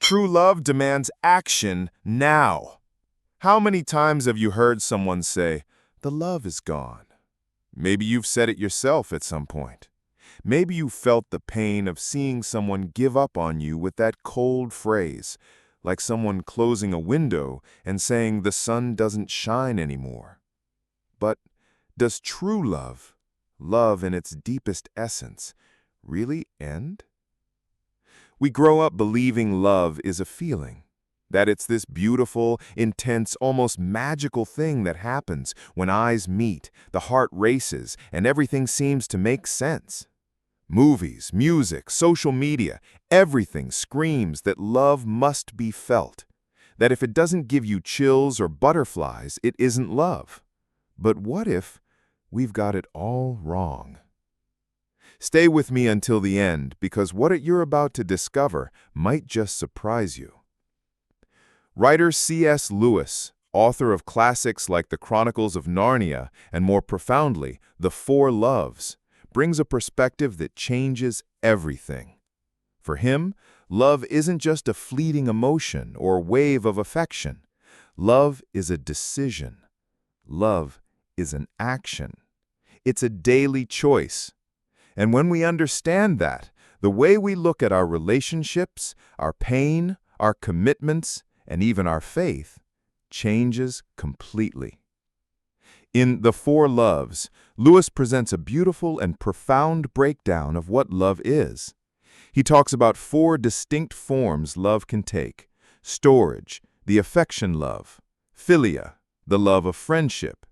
True love demands action now. How many times have you heard someone say, "The love is gone"? Maybe you've said it yourself at some point. Maybe you felt the pain of seeing someone give up on you with that cold phrase, like someone closing a window and saying the sun doesn't shine anymore. But does true love, love in its deepest essence, really end? We grow up believing love is a feeling, that it's this beautiful, intense, almost magical thing that happens when eyes meet, the heart races, and everything seems to make sense. Movies, music, social media, everything screams that love must be felt, that if it doesn't give you chills or butterflies, it isn't love. But what if we've got it all wrong? Stay with me until the end, because what you're about to discover might just surprise you. Writer C.S. Lewis, author of classics like The Chronicles of Narnia and more profoundly, The Four Loves, brings a perspective that changes everything. For him, love isn't just a fleeting emotion or wave of affection. Love is a decision. Love is an action. It's a daily choice. And when we understand that, the way we look at our relationships, our pain, our commitments, and even our faith changes completely. In The Four Loves, Lewis presents a beautiful and profound breakdown of what love is. He talks about four distinct forms love can take: storge, the affection love; philia, the love of friendship;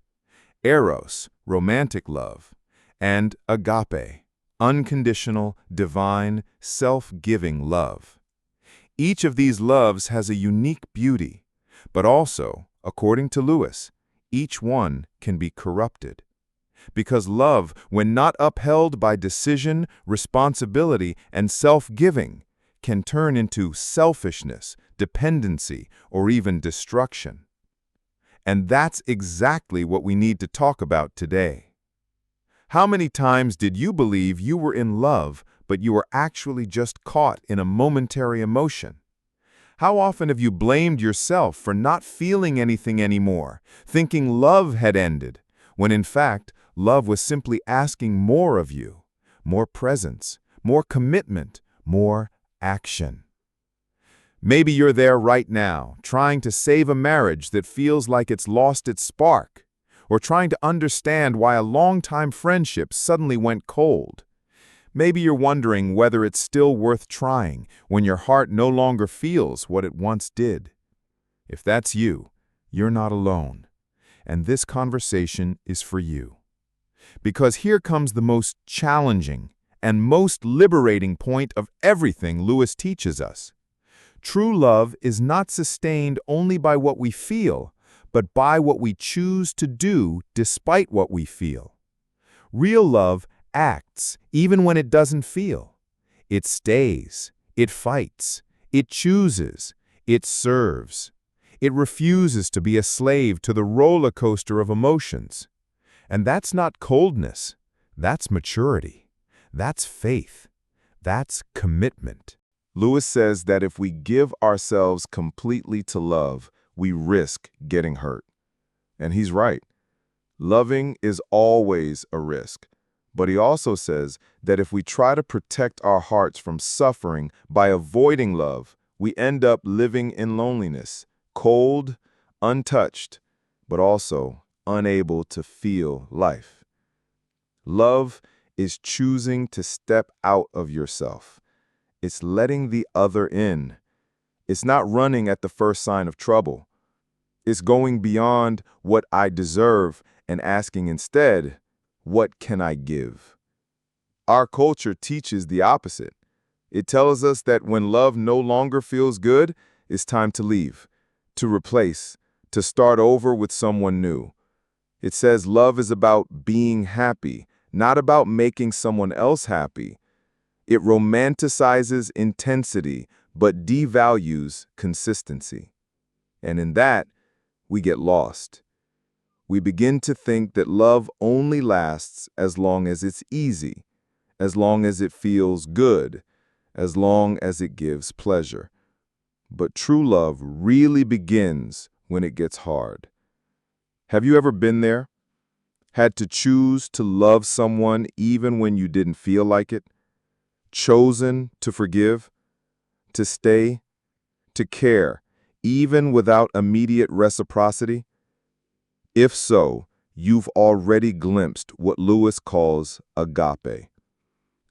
eros, romantic love; and agape, unconditional, divine, self-giving love. Each of these loves has a unique beauty, but also, according to Lewis, each one can be corrupted. Because love, when not upheld by decision, responsibility, and self-giving, can turn into selfishness, dependency, or even destruction. And that's exactly what we need to talk about today. How many times did you believe you were in love, but you were actually just caught in a momentary emotion? How often have you blamed yourself for not feeling anything anymore, thinking love had ended, when in fact, love was simply asking more of you, more presence, more commitment, more action? Maybe you're there right now, trying to save a marriage that feels like it's lost its spark, or trying to understand why a long-time friendship suddenly went cold. Maybe you're wondering whether it's still worth trying when your heart no longer feels what it once did. If that's you, you're not alone. And this conversation is for you. Because here comes the most challenging and most liberating point of everything Lewis teaches us. True love is not sustained only by what we feel, but by what we choose to do despite what we feel. Real love acts even when it doesn't feel. It stays, it fights, it chooses, it serves. It refuses to be a slave to the roller coaster of emotions. And that's not coldness, that's maturity, that's faith, that's commitment. Lewis says that if we give ourselves completely to love, we risk getting hurt. And he's right. Loving is always a risk. But he also says that if we try to protect our hearts from suffering by avoiding love, we end up living in loneliness, cold, untouched, but also unable to feel life. Love is choosing to step out of yourself. It's letting the other in. It's not running at the first sign of trouble. It's going beyond what I deserve and asking instead, what can I give? Our culture teaches the opposite. It tells us that when love no longer feels good, it's time to leave, to replace, to start over with someone new. It says love is about being happy, not about making someone else happy. It romanticizes intensity, but devalues consistency. And in that, we get lost. We begin to think that love only lasts as long as it's easy, as long as it feels good, as long as it gives pleasure. But true love really begins when it gets hard. Have you ever been there? Had to choose to love someone even when you didn't feel like it? Chosen to forgive, to stay, to care, even without immediate reciprocity? If so, you've already glimpsed what Lewis calls agape,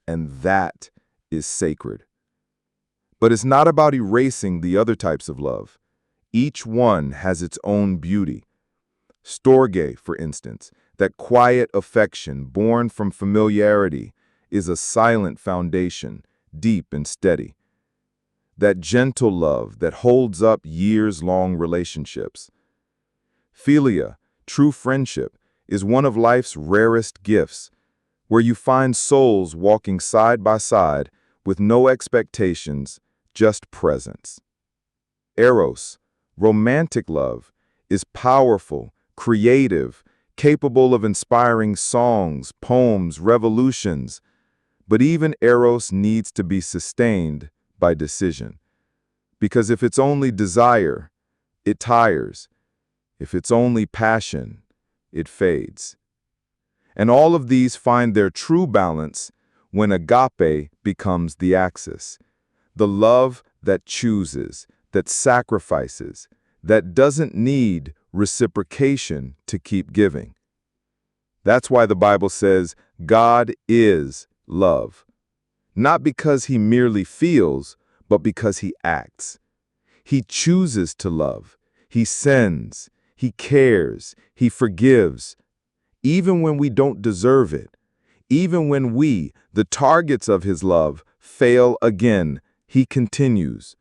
and that is sacred. But it's not about erasing the other types of love. Each one has its own beauty. Storge, for instance, that quiet affection born from familiarity, is a silent foundation, deep and steady. That gentle love that holds up years-long relationships. Philia, true friendship, is one of life's rarest gifts, where you find souls walking side by side with no expectations, just presence. Eros, romantic love, is powerful, creative, capable of inspiring songs, poems, revolutions. But even Eros needs to be sustained by decision. Because if it's only desire, it tires. If it's only passion, it fades. And all of these find their true balance when agape becomes the axis. The love that chooses, that sacrifices, that doesn't need reciprocation to keep giving. That's why the Bible says God is love. Not because he merely feels, but because he acts. He chooses to love. He sends. He cares. He forgives. Even when we don't deserve it. Even when we, the targets of his love, fail again, he continues.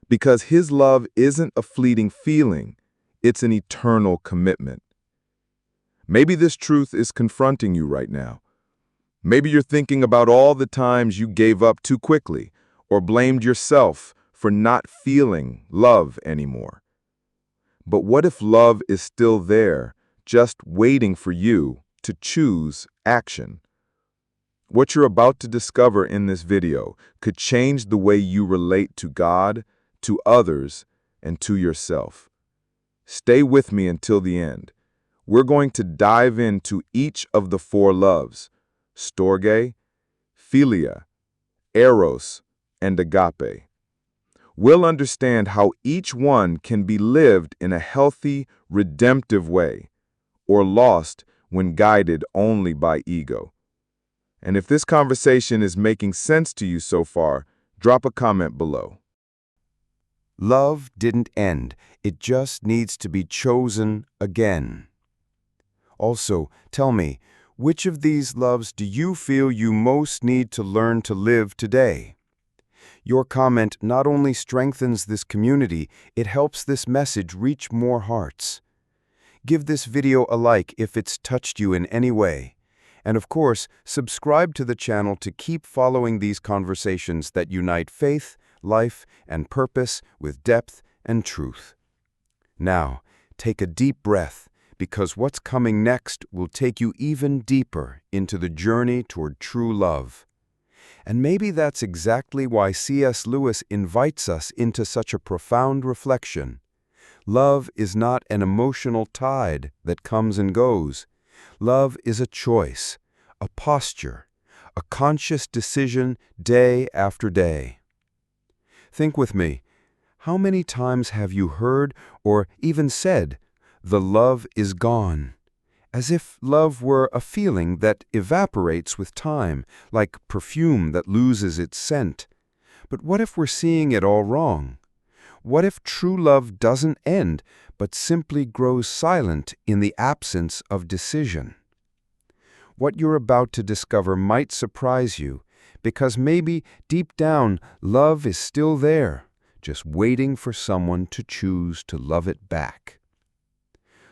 Because his love isn't a fleeting feeling, it's an eternal commitment. Maybe this truth is confronting you right now. Maybe you're thinking about all the times you gave up too quickly or blamed yourself for not feeling love anymore. But what if love is still there, just waiting for you to choose action? What you're about to discover in this video could change the way you relate to God, to others, and to yourself. Stay with me until the end. We're going to dive into each of the four loves: storge, philia, eros, and agape. We'll understand how each one can be lived in a healthy, redemptive way, or lost when guided only by ego. And if this conversation is making sense to you so far, drop a comment below. Love didn't end. It just needs to be chosen again. Also, tell me, which of these loves do you feel you most need to learn to live today? Your comment not only strengthens this community, it helps this message reach more hearts. Give this video a like if it's touched you in any way. And of course, subscribe to the channel to keep following these conversations that unite faith, life, and purpose with depth and truth. Now, take a deep breath, because what's coming next will take you even deeper into the journey toward true love. And maybe that's exactly why C.S. Lewis invites us into such a profound reflection. Love is not an emotional tide that comes and goes. Love is a choice, a posture, a conscious decision day after day. Think with me, how many times have you heard or even said, "The love is gone," as if love were a feeling that evaporates with time, like perfume that loses its scent? But what if we're seeing it all wrong? What if true love doesn't end, but simply grows silent in the absence of decision? What you're about to discover might surprise you, because maybe deep down, love is still there, just waiting for someone to choose to love it back.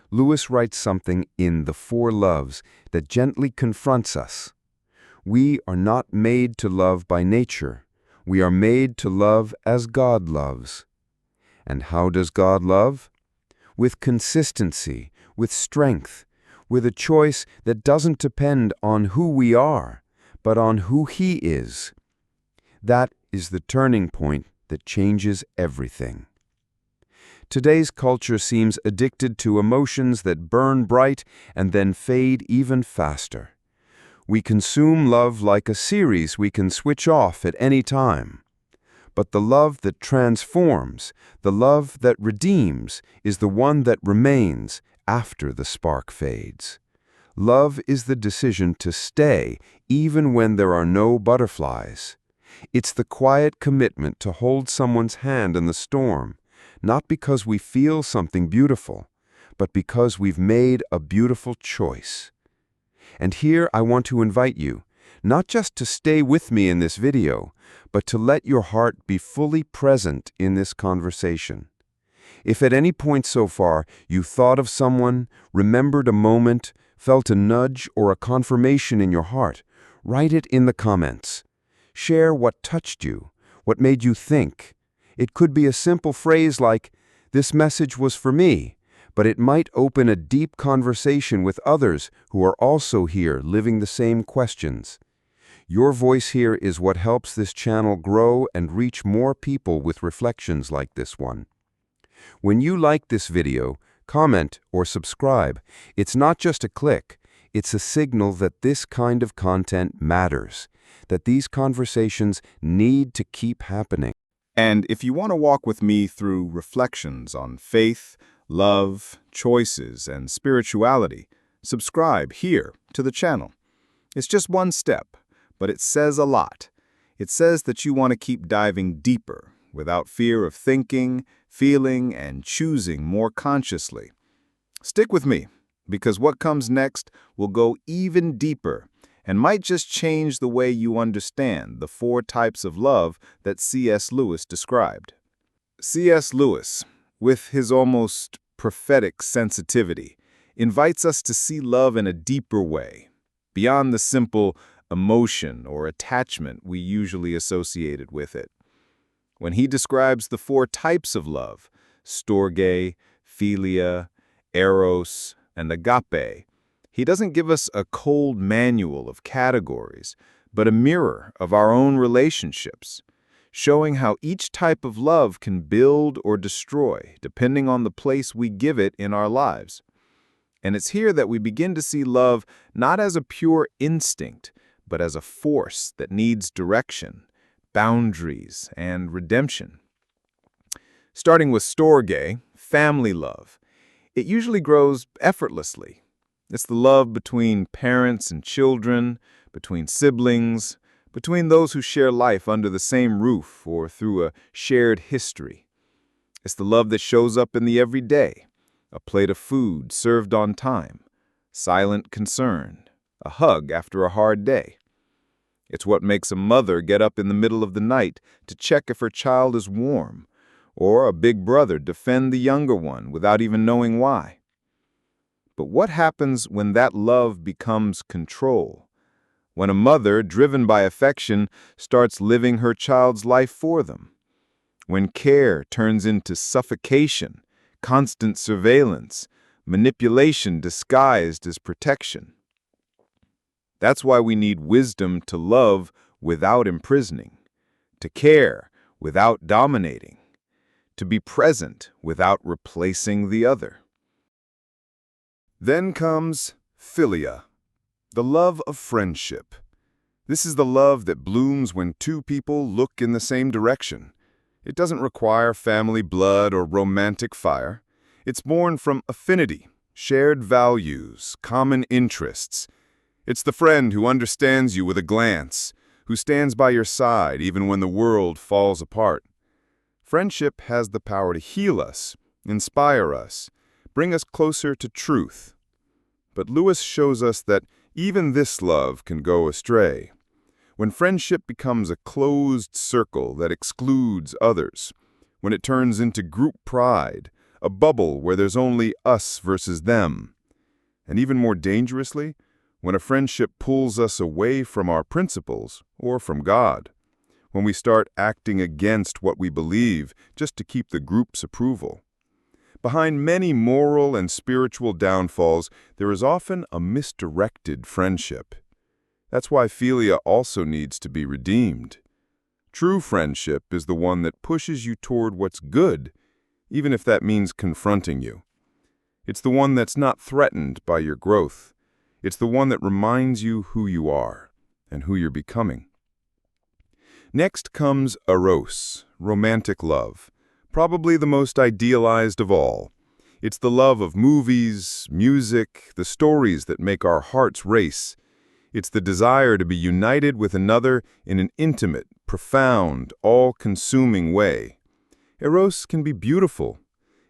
Lewis writes something in The Four Loves that gently confronts us. We are not made to love by nature. We are made to love as God loves. And how does God love? With consistency, with strength, with a choice that doesn't depend on who we are, but on who He is. That is the turning point that changes everything. Today's culture seems addicted to emotions that burn bright and then fade even faster. We consume love like a series we can switch off at any time. But the love that transforms, the love that redeems, is the one that remains after the spark fades. Love is the decision to stay even when there are no butterflies. It's the quiet commitment to hold someone's hand in the storm, not because we feel something beautiful, but because we've made a beautiful choice. And here I want to invite you, not just to stay with me in this video, but to let your heart be fully present in this conversation. If at any point so far you thought of someone, remembered a moment, felt a nudge or a confirmation in your heart, write it in the comments. Share what touched you, what made you think. It could be a simple phrase like, "This message was for me," but it might open a deep conversation with others who are also here living the same questions. Your voice here is what helps this channel grow and reach more people with reflections like this one. When you like this video, comment or subscribe, it's not just a click, it's a signal that this kind of content matters, that these conversations need to keep happening. And if you want to walk with me through reflections on faith, love, choices, and spirituality, subscribe here to the channel. It's just one step, but it says a lot. It says that you want to keep diving deeper, without fear of thinking, feeling, and choosing more consciously. Stick with me, because what comes next will go even deeper and might just change the way you understand the 4 types of love that C.S. Lewis described. C.S. Lewis, with his almost prophetic sensitivity, invites us to see love in a deeper way, beyond the simple emotion or attachment we usually associated with it. When he describes the 4 types of love, storge, philia, eros, and agape, he doesn't give us a cold manual of categories, but a mirror of our own relationships, showing how each type of love can build or destroy, depending on the place we give it in our lives. And it's here that we begin to see love not as a pure instinct, but as a force that needs direction, boundaries, and redemption. Starting with storge, family love, it usually grows effortlessly. It's the love between parents and children, between siblings, between those who share life under the same roof or through a shared history. It's the love that shows up in the everyday, a plate of food served on time, silent concern, a hug after a hard day. It's what makes a mother get up in the middle of the night to check if her child is warm, or a big brother defend the younger one without even knowing why. But what happens when that love becomes control? When a mother, driven by affection, starts living her child's life for them? When care turns into suffocation, constant surveillance, manipulation disguised as protection? That's why we need wisdom to love without imprisoning, to care without dominating, to be present without replacing the other. Then comes philia, the love of friendship. This is the love that blooms when 2 people look in the same direction. It doesn't require family blood or romantic fire. It's born from affinity, shared values, common interests. It's the friend who understands you with a glance, who stands by your side even when the world falls apart. Friendship has the power to heal us, inspire us, bring us closer to truth. But Lewis shows us that even this love can go astray. When friendship becomes a closed circle that excludes others, when it turns into group pride, a bubble where there's only us versus them, and even more dangerously, when a friendship pulls us away from our principles or from God, when we start acting against what we believe just to keep the group's approval. Behind many moral and spiritual downfalls, there is often a misdirected friendship. That's why philia also needs to be redeemed. True friendship is the one that pushes you toward what's good, even if that means confronting you. It's the one that's not threatened by your growth. It's the one that reminds you who you are and who you're becoming. Next comes eros, romantic love, probably the most idealized of all. It's the love of movies, music, the stories that make our hearts race. It's the desire to be united with another in an intimate, profound, all-consuming way. Eros can be beautiful.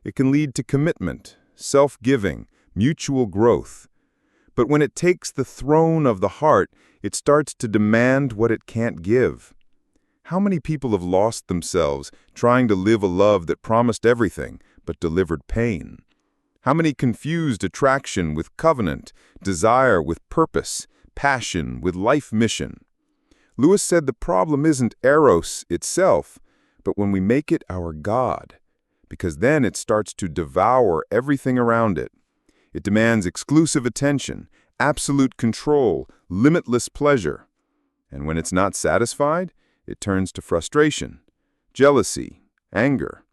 It can lead to commitment, self-giving, mutual growth. But when it takes the throne of the heart, it starts to demand what it can't give. How many people have lost themselves trying to live a love that promised everything but delivered pain? How many confused attraction with covenant, desire with purpose, passion with life mission? Lewis said the problem isn't eros itself, but when we make it our God, because then it starts to devour everything around it. It demands exclusive attention, absolute control, limitless pleasure. And when it's not satisfied, it turns to frustration, jealousy, anger.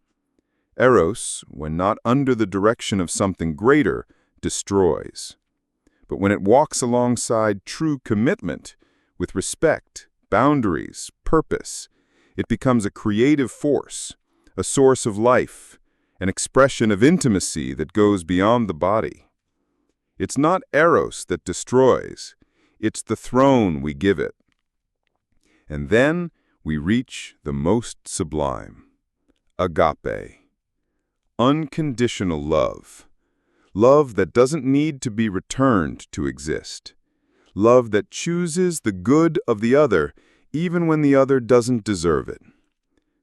Eros, when not under the direction of something greater, destroys. But when it walks alongside true commitment, with respect, boundaries, purpose, it becomes a creative force, a source of life, an expression of intimacy that goes beyond the body. It's not eros that destroys, it's the throne we give it. And then we reach the most sublime, agape, unconditional love. Love that doesn't need to be returned to exist. Love that chooses the good of the other even when the other doesn't deserve it.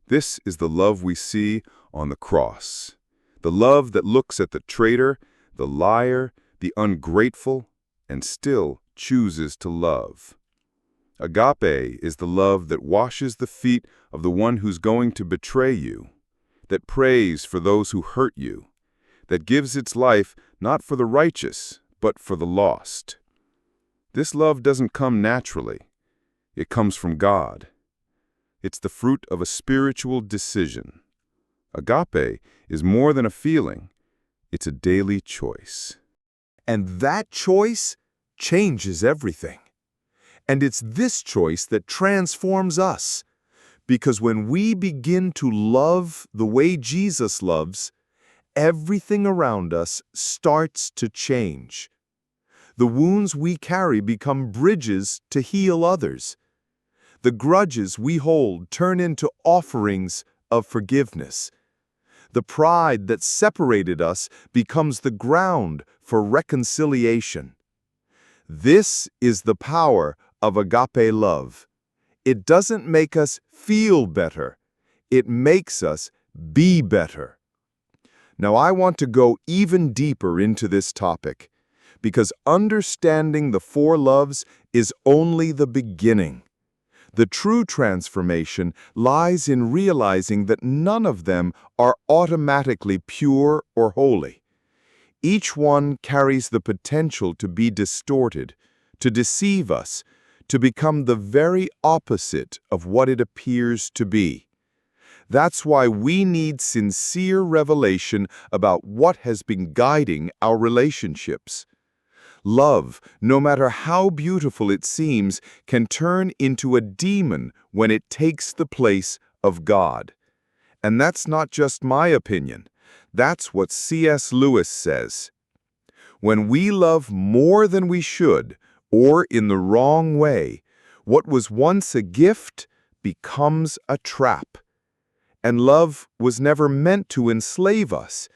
This is the love we see on the cross. The love that looks at the traitor, the liar, the ungrateful, and still chooses to love. Agape is the love that washes the feet of the one who's going to betray you, that prays for those who hurt you, that gives its life not for the righteous, but for the lost. This love doesn't come naturally. It comes from God. It's the fruit of a spiritual decision. Agape is more than a feeling. It's a daily choice. And that choice changes everything. And it's this choice that transforms us. Because when we begin to love the way Jesus loves, everything around us starts to change. The wounds we carry become bridges to heal others. The grudges we hold turn into offerings of forgiveness. The pride that separated us becomes the ground for reconciliation. This is the power of agape love. It doesn't make us feel better. It makes us be better. Now, I want to go even deeper into this topic, because understanding the four loves is only the beginning. The true transformation lies in realizing that none of them are automatically pure or holy. Each one carries the potential to be distorted, to deceive us, to become the very opposite of what it appears to be. That's why we need sincere revelation about what has been guiding our relationships. Love, no matter how beautiful it seems, can turn into a demon when it takes the place of God. And that's not just my opinion. That's what C.S. Lewis says. When we love more than we should, or in the wrong way, what was once a gift becomes a trap. And love was never meant to enslave us.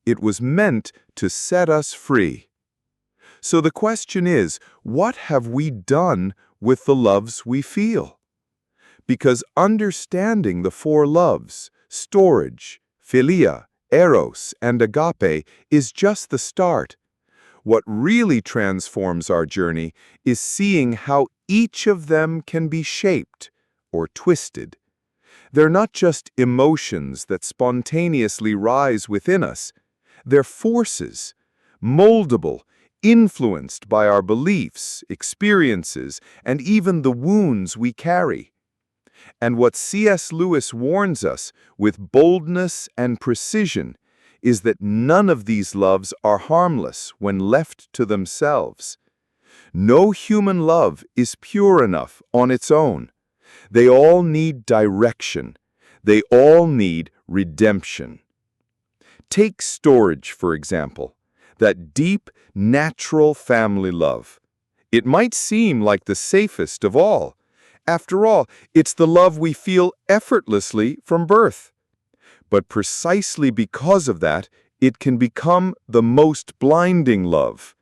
It was meant to set us free. So the question is, what have we done with the loves we feel? Because understanding the four loves, storge, philia, eros, and agape, is just the start. What really transforms our journey is seeing how each of them can be shaped or twisted. They're not just emotions that spontaneously rise within us. They're forces, moldable, influenced by our beliefs, experiences, and even the wounds we carry. And what C.S. Lewis warns us with boldness and precision is that none of these loves are harmless when left to themselves. No human love is pure enough on its own. They all need direction. They all need redemption. Take storge, for example, that deep, natural family love. It might seem like the safest of all. After all, it's the love we feel effortlessly from birth. But precisely because of that, it can become the most blinding love.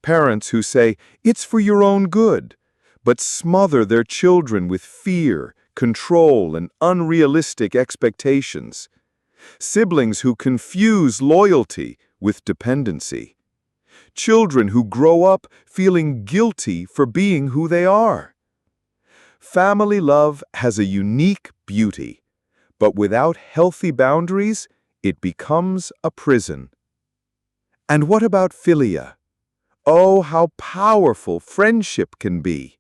Parents who say, "It's for your own good," but smother their children with fear, control, and unrealistic expectations. Siblings who confuse loyalty with dependency. Children who grow up feeling guilty for being who they are. Family love has a unique beauty, but without healthy boundaries, it becomes a prison. And what about philia? Oh, how powerful friendship can be.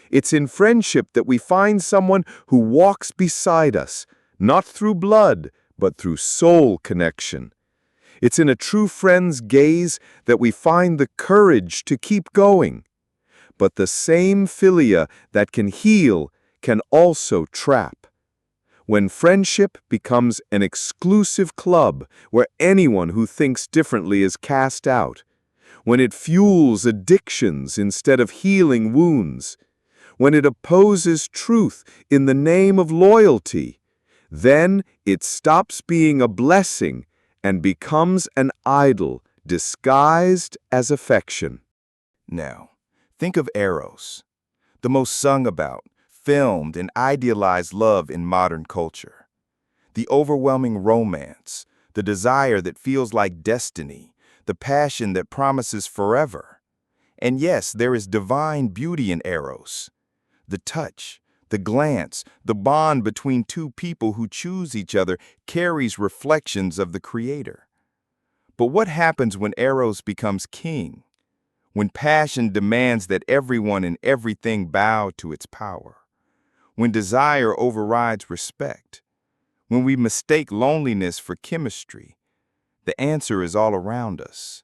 It's in friendship that we find someone who walks beside us, not through blood, but through soul connection. It's in a true friend's gaze that we find the courage to keep going. But the same philia that can heal can also trap. When friendship becomes an exclusive club where anyone who thinks differently is cast out, when it fuels addictions instead of healing wounds, when it opposes truth in the name of loyalty, then it stops being a blessing and becomes an idol disguised as affection. Now, think of eros, the most sung about, filmed, and idealized love in modern culture. The overwhelming romance, the desire that feels like destiny, the passion that promises forever. And yes, there is divine beauty in eros. The touch, the glance, the bond between two people who choose each other carries reflections of the Creator. But what happens when eros becomes king? When passion demands that everyone and everything bow to its power? When desire overrides respect? When we mistake loneliness for chemistry? The answer is all around us.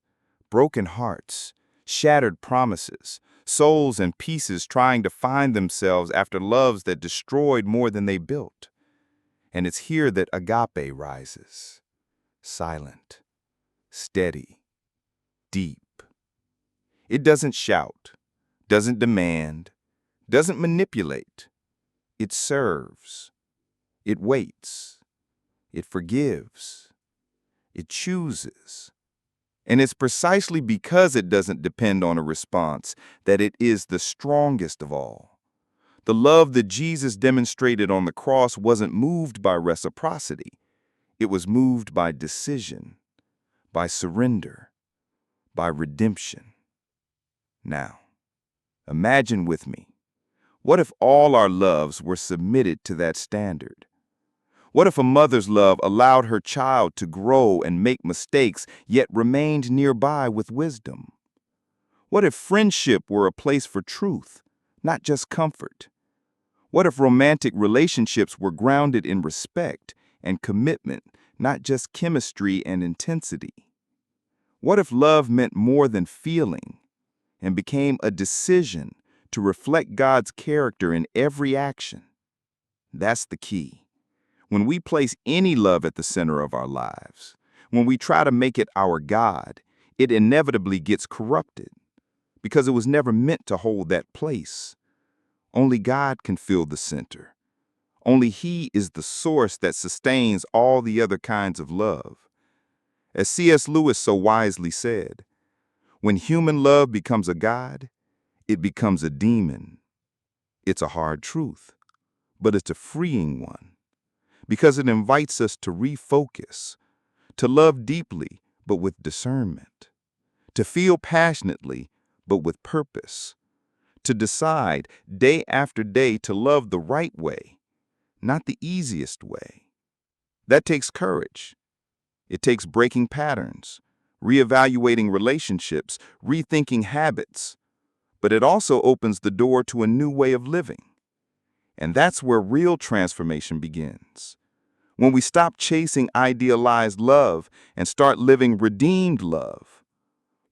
Broken hearts, shattered promises, souls in pieces trying to find themselves after loves that destroyed more than they built. And it's here that agape rises. Silent, steady, deep. It doesn't shout, doesn't demand, doesn't manipulate. It serves. It waits. It forgives. It chooses. And it's precisely because it doesn't depend on a response that it is the strongest of all. The love that Jesus demonstrated on the cross wasn't moved by reciprocity. It was moved by decision, by surrender, by redemption. Now, imagine with me, what if all our loves were submitted to that standard? What if a mother's love allowed her child to grow and make mistakes, yet remained nearby with wisdom? What if friendship were a place for truth, not just comfort? What if romantic relationships were grounded in respect and commitment, not just chemistry and intensity? What if love meant more than feeling and became a decision to reflect God's character in every action? That's the key. When we place any love at the center of our lives, when we try to make it our God, it inevitably gets corrupted because it was never meant to hold that place. Only God can fill the center. Only He is the source that sustains all the other kinds of love. As C.S. Lewis so wisely said, when human love becomes a god, it becomes a demon. It's a hard truth, but it's a freeing one, because it invites us to refocus, to love deeply but with discernment, to feel passionately but with purpose, to decide day after day to love the right way, not the easiest way. That takes courage. It takes breaking patterns, reevaluating relationships, rethinking habits, but it also opens the door to a new way of living. And that's where real transformation begins. When we stop chasing idealized love and start living redeemed love.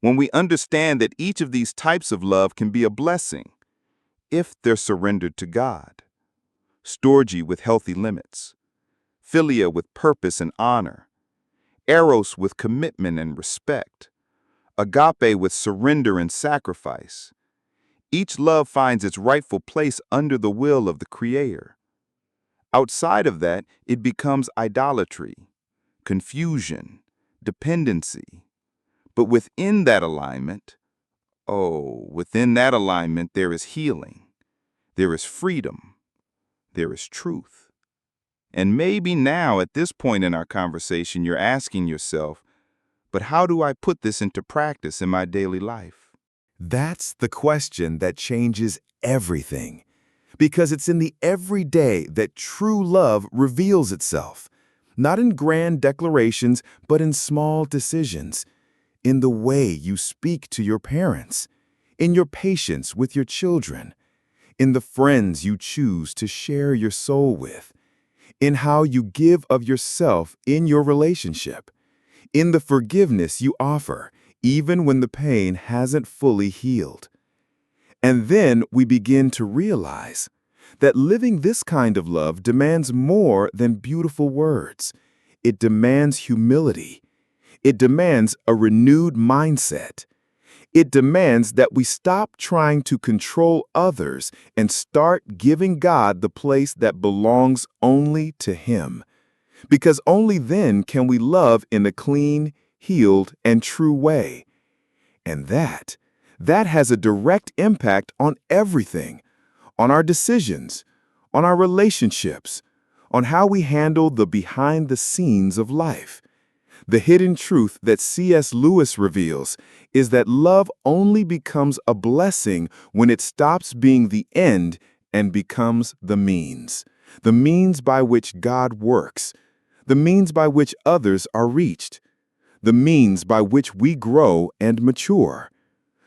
When we understand that each of these types of love can be a blessing if they're surrendered to God. Storge with healthy limits. Philia with purpose and honor. Eros with commitment and respect. Agape with surrender and sacrifice. Each love finds its rightful place under the will of the Creator. Outside of that, it becomes idolatry, confusion, dependency. But within that alignment, there is healing, there is freedom, there is truth. And maybe now, at this point in our conversation, you're asking yourself, but how do I put this into practice in my daily life? That's the question that changes everything. Because it's in the everyday that true love reveals itself. Not in grand declarations, but in small decisions. In the way you speak to your parents. In your patience with your children. In the friends you choose to share your soul with. In how you give of yourself in your relationship. In the forgiveness you offer, even when the pain hasn't fully healed. And then we begin to realize that living this kind of love demands more than beautiful words. It demands humility. It demands a renewed mindset. It demands that we stop trying to control others and start giving God the place that belongs only to Him. Because only then can we love in a clean, healed, and true way. And that has a direct impact on everything, on our decisions, on our relationships, on how we handle the behind the scenes of life. The hidden truth that C.S. Lewis reveals is that love only becomes a blessing when it stops being the end and becomes the means by which God works, the means by which others are reached, the means by which we grow and mature.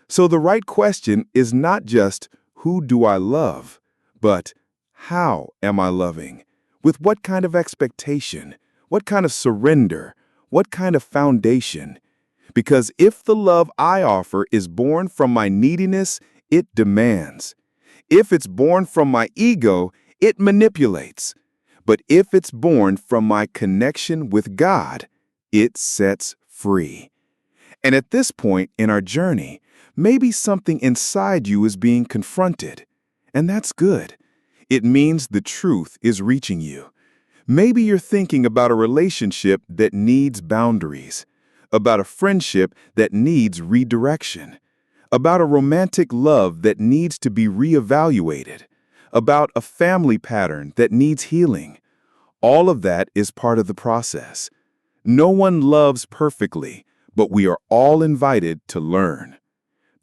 So the right question is not just, who do I love? But, how am I loving? With what kind of expectation? What kind of surrender? What kind of foundation? Because if the love I offer is born from my neediness, it demands. If it's born from my ego, it manipulates. But if it's born from my connection with God, it sets free. And at this point in our journey, maybe something inside you is being confronted. And that's good. It means the truth is reaching you. Maybe you're thinking about a relationship that needs boundaries, about a friendship that needs redirection, about a romantic love that needs to be reevaluated, about a family pattern that needs healing. All of that is part of the process. No one loves perfectly, but we are all invited to learn.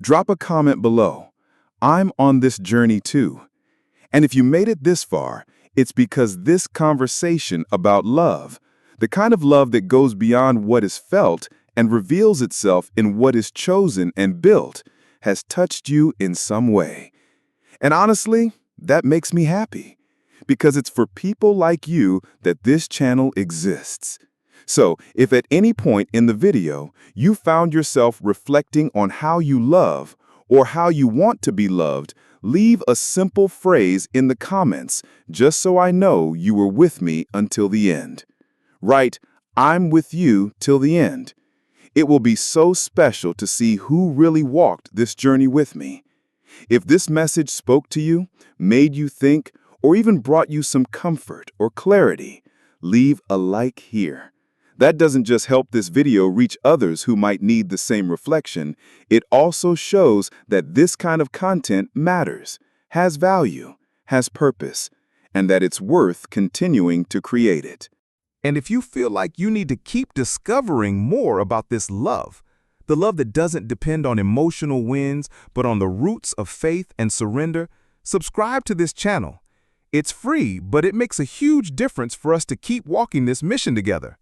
Drop a comment below. I'm on this journey too. And if you made it this far, it's because this conversation about love, the kind of love that goes beyond what is felt and reveals itself in what is chosen and built, has touched you in some way. And honestly, that makes me happy, because it's for people like you that this channel exists. So, if at any point in the video you found yourself reflecting on how you love or how you want to be loved, leave a simple phrase in the comments just so I know you were with me until the end. Write, "I'm with you till the end." It will be so special to see who really walked this journey with me. If this message spoke to you, made you think, or even brought you some comfort or clarity, leave a like here. That doesn't just help this video reach others who might need the same reflection, it also shows that this kind of content matters, has value, has purpose, and that it's worth continuing to create it. And if you feel like you need to keep discovering more about this love, the love that doesn't depend on emotional wins, but on the roots of faith and surrender, subscribe to this channel. It's free, but it makes a huge difference for us to keep walking this mission together.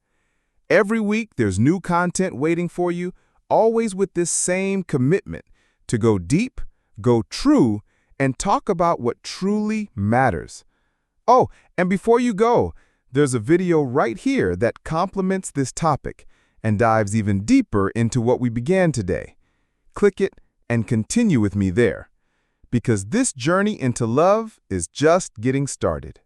Every week, there's new content waiting for you, always with this same commitment to go deep, go true, and talk about what truly matters. Oh, and before you go, there's a video right here that complements this topic and dives even deeper into what we began today. Click it and continue with me there, because this journey into love is just getting started.